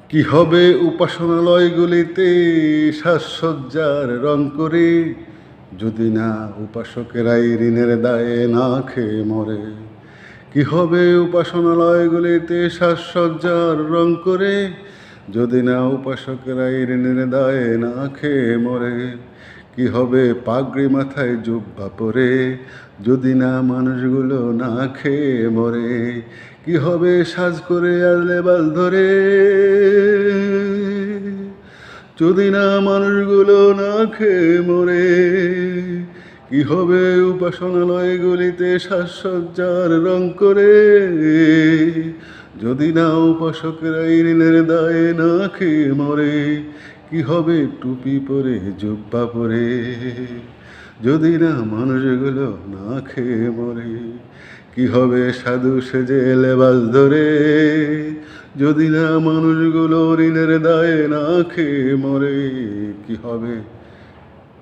কি হবে উপাসনালয়গুলিতে সাজসজ্জার রং করে, যদি না উপাসকেরাই ঋণের দায়ে না খেয়ে মরে। কি হবে উপাসনালয়গুলিতে সাজসজ্জার রং করে, যদি না উপাসকেরাই ঋণের দায়ে না খেয়ে মরে। কি হবে পাগড়ি মাথায় জুব্বা পরে, যদি না মানুষগুলো না খেয়ে মরে। কি হবে সাজ করে আর লেবাস ধরে, যদি না মানুষগুলো না খেয়ে মরে। কি হবে উপাসনালয়গুলিতে সাজসজ্জার রং করে, যদি না উপাসকেরা ঋণের দায়ে না খেয়ে মরে। কি হবে টুপি পরে জুব্বা পরে, যদি না মানুষগুলো না খেয়ে মরে। কি হবে সাধু সেজে লেবাস ধরে, যদি না মানুষগুলো ঋণের দায়ে না খেয়ে মরে। কি হবে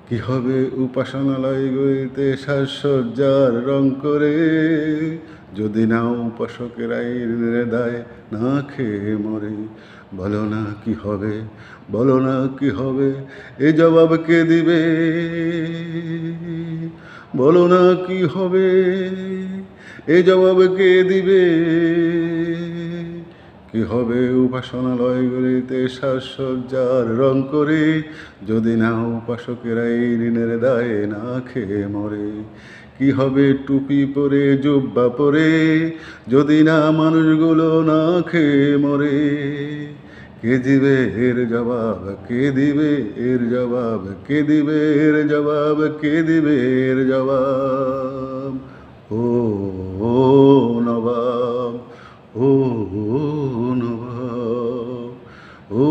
কি হবে উপাসনালয়গুলিতে সাজসজ্জার রং করে, যদি না উপাসকেরা ঋণের দায়ে না খেয়ে মরে। বলো না কি হবে, বলো না কি হবে, এ জবাব কে দিবে? বলো না কি হবে, এ জবাব কে দিবে? কি হবে উপাসনালয়গুলিতে সাজসজ্জার রং করে, যদি না উপাসকেরা ঋণের দায়ে না খেয়ে মরে। কি হবে টুপি পরে জুব্বা পরে, যদি না মানুষগুলো না খেয়ে মরে। কে দিবে এর জবাব, কে দিবে এর জবাব, কে দিবে এর জবাব, কে দিবে এর জবাব? ও ও নবাব, ও নবাব, ও